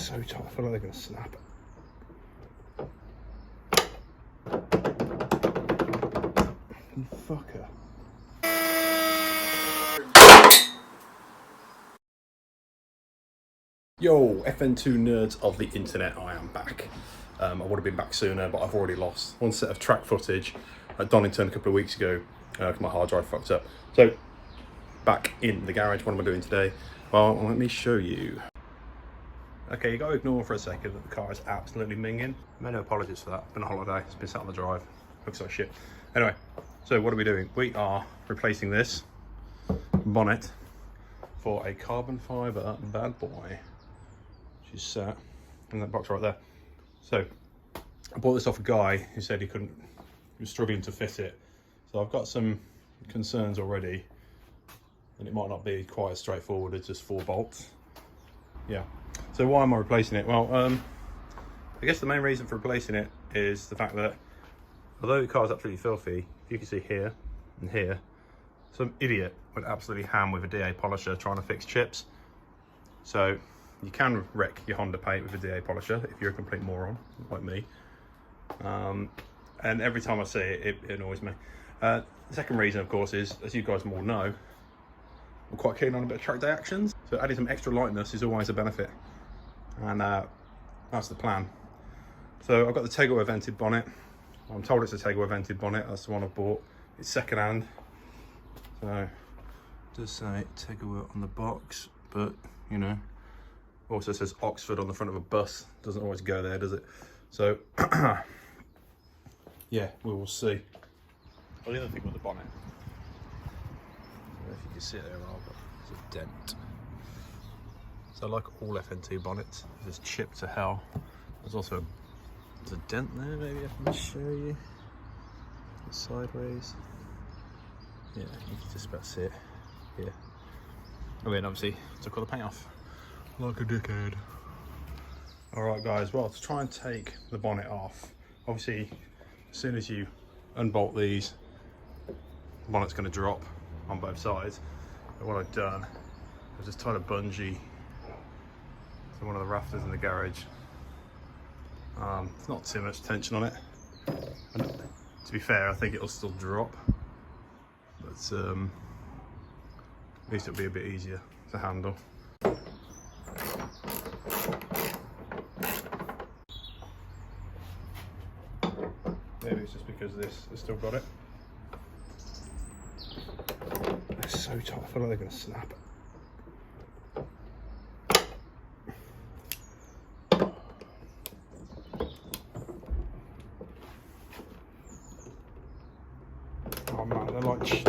so tight, I feel like they're going to snap. You fucker. Yo, FN2 nerds of the internet, I am back. I would have been back sooner, but I've already lost one set of track footage at Donington a couple of weeks ago because my hard drive fucked up. So, back in the garage, what am I doing today? Well, let me show you. Okay, you got to ignore for a second that the car is absolutely minging. No apologies for that. Been on holiday, it's been sat on the drive. Looks like shit. Anyway, so what are we doing? We are replacing this bonnet for a carbon fibre bad boy. She's sat in that box right there. So I bought this off a guy who said he was struggling to fit it. So I've got some concerns already, and it might not be quite as straightforward as just 4 bolts. Yeah. So why am I replacing it? Well, I guess the main reason for replacing it is the fact that although the car is absolutely filthy, you can see here and here, some idiot went absolutely ham with a DA polisher trying to fix chips. So you can wreck your Honda paint with a DA polisher if you're a complete moron like me. And every time I see it, it annoys me. The second reason, of course, is, as you guys more know, I'm quite keen on a bit of track day actions. So adding some extra lightness is always a benefit. And that's the plan. So I've got the Tegel vented bonnet. I'm told it's a Tegel vented bonnet. That's the one I bought. It's second hand. So it does say Tegel on the box, but you know, also says Oxford on the front of a bus. Doesn't always go there, does it? So yeah, we will see. Well, the other thing with the bonnet, I don't know if you can see it there, Rob, but there's a dent. So like all FN2 bonnets, it's chipped to hell. There's also a dent there, maybe I can show you. It's sideways. Yeah, you can just about see it here. I mean, obviously, took all the paint off. Like a dickhead. Alright guys, well, to try and take the bonnet off, obviously, as soon as you unbolt these, the bonnet's going to drop on both sides. But what I've done is just tied a bungee to one of the rafters in the garage. It's not too much tension on it. And to be fair, I think it'll still drop, but at least it'll be a bit easier to handle. Maybe it's just because this has still got it. They're so tight, I feel like they're going to snap. Oh man, they're like you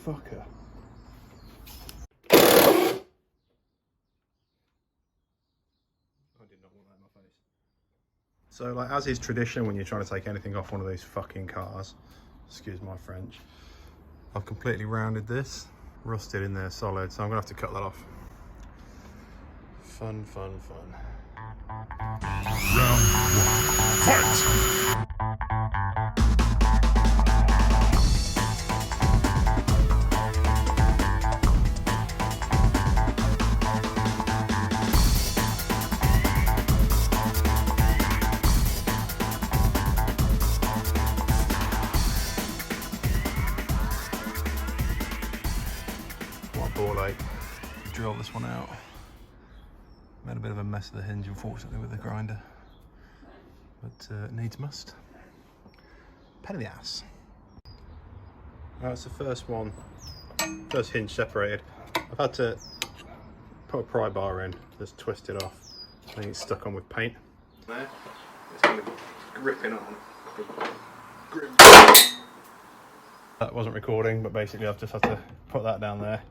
fucker. I did not want that in my face. So, like, as is tradition when you're trying to take anything off one of these fucking cars, excuse my French, I've completely rounded this, rusted in there solid, so I'm gonna have to cut that off. Fun, fun, fun. Round 1, fight! What a ball ache. Drill this one out. Made a bit of a mess of the hinge, unfortunately, with the grinder, but needs must. Pain in the ass. That's the first one, first hinge separated. I've had to put a pry bar in, just twist it off. I think it's stuck on with paint. There, it's kind of gripping on. That wasn't recording, but basically I've just had to put that down there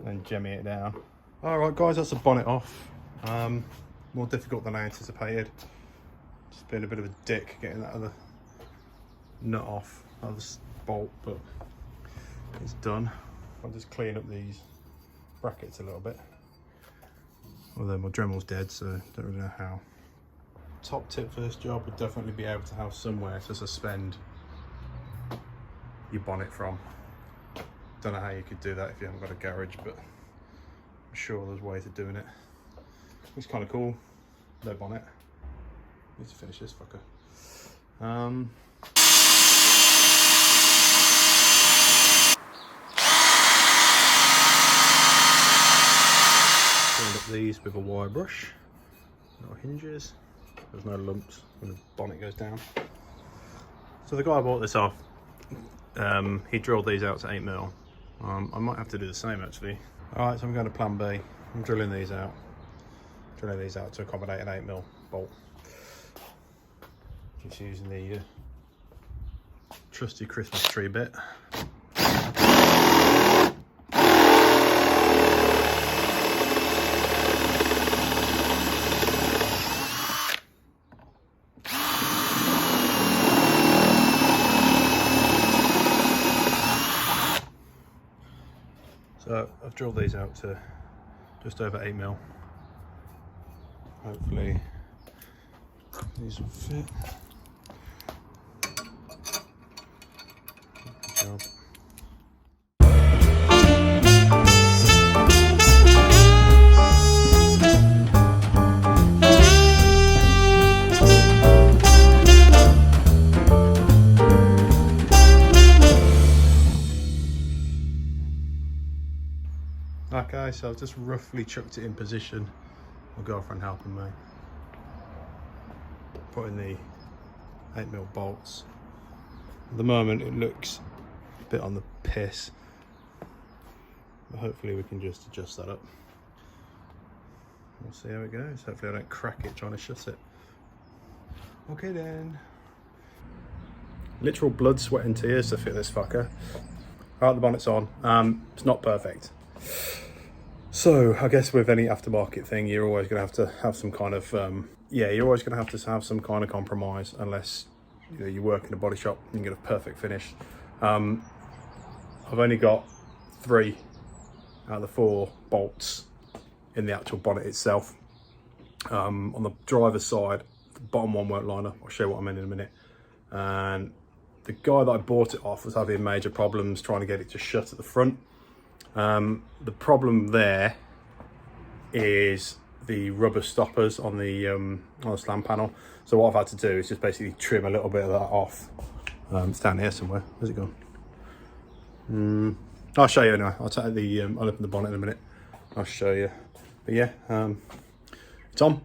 and jemmy it down. Alright guys, that's the bonnet off. More difficult than I anticipated. Just been a bit of a dick getting that other nut off, other bolt, but it's done. I'll just clean up these brackets a little bit. Although my Dremel's dead, so don't really know how. Top tip for this job would definitely be able to have somewhere to suspend your bonnet from. Don't know how you could do that if you haven't got a garage, but I'm sure there's ways of doing it. It's kind of cool. No bonnet. Need to finish this fucker. Cleaned up these with a wire brush. No hinges. There's no lumps when the bonnet goes down. So the guy I bought this off, he drilled these out to 8mm. I might have to do the same actually. Alright, so I'm going to plan B. I'm drilling these out. Drilling these out to accommodate an 8mm bolt. Just using the trusty Christmas tree bit. So I've drilled these out to just over 8mm. Hopefully these will fit. Good job. Okay, so I've just roughly chucked it in position. My girlfriend helping me. Putting the 8mm bolts. At the moment it looks a bit on the piss, but hopefully we can just adjust that up. We'll see how it goes. Hopefully I don't crack it trying to shut it. Okay then. Literal blood, sweat and tears to fit this fucker. Alright, the bonnet's on. It's not perfect. So I guess with any aftermarket thing, you're always going to have some kind of you're always going to have some kind of compromise, unless you work in a body shop and you get a perfect finish. I've only got 3 out of the 4 bolts in the actual bonnet itself. On the driver's side, the bottom one won't line up. I'll show you what I mean in a minute. And the guy that I bought it off was having major problems trying to get it to shut at the front. The problem there is the rubber stoppers on the slam panel. So what I've had to do is just basically trim a little bit of that off. It's down here somewhere. Where's it gone? I'll show you anyway. I'll take the I'll open the bonnet in a minute. I'll show you. But yeah, it's on.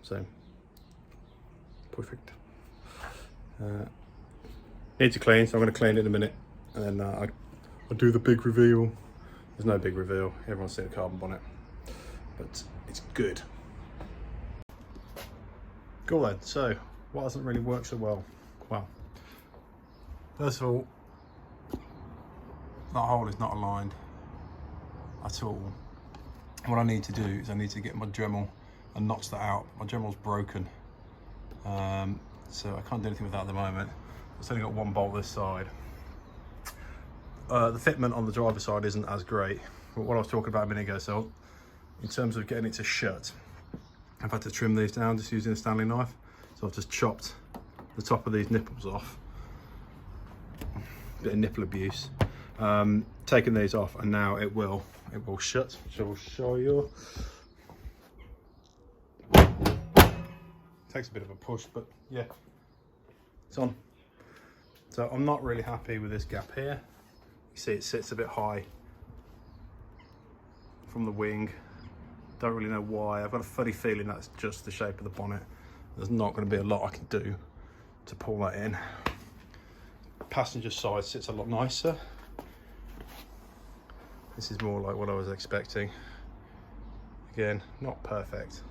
So perfect. Needs to clean, so I'm going to clean it in a minute, and then I'll do the big reveal. There's no big reveal. Everyone's seen a carbon bonnet, but it's good. Cool then. So what hasn't really worked so well? Well, first of all, that hole is not aligned at all. What I need to do is I need to get my Dremel and notch that out. My Dremel's broken, so I can't do anything with that at the moment. It's only got 1 bolt this side. The fitment on the driver's side isn't as great, but what I was talking about a minute ago, so in terms of getting it to shut, I've had to trim these down just using a Stanley knife. So I've just chopped the top of these nipples off. Bit of nipple abuse. Taking these off, and now it will shut, which I will show you. Takes a bit of a push, but yeah, it's on. So I'm not really happy with this gap here. You see it sits a bit high from the wing. Don't really know why. I've got a funny feeling that's just the shape of the bonnet. There's not going to be a lot I can do to pull that in. Passenger side sits a lot nicer. This is more like what I was expecting. Again, not perfect,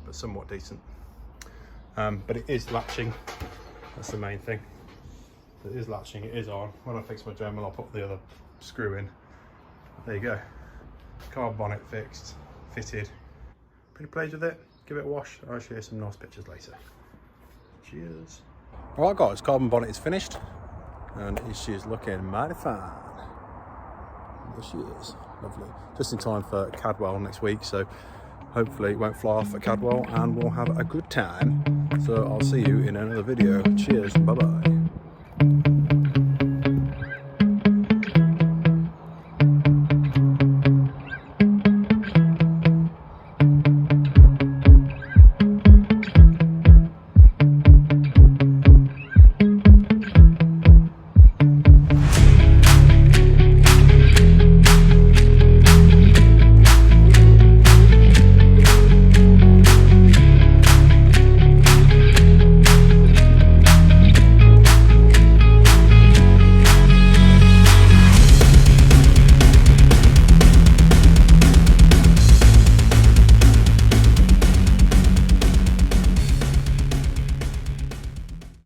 but somewhat decent. But it is latching. That's the main thing. It is latching, it is on. When I fix my Dremel, I'll put the other screw in. There you go. Carbon bonnet fixed, fitted. Pretty pleased with it. Give it a wash. I'll show you some nice pictures later. Cheers. Alright guys, carbon bonnet is finished. And she is looking mighty fine. There she is. Lovely. Just in time for Cadwell next week, so hopefully it won't fly off at Cadwell and we'll have a good time. So I'll see you in another video. Cheers. Bye bye.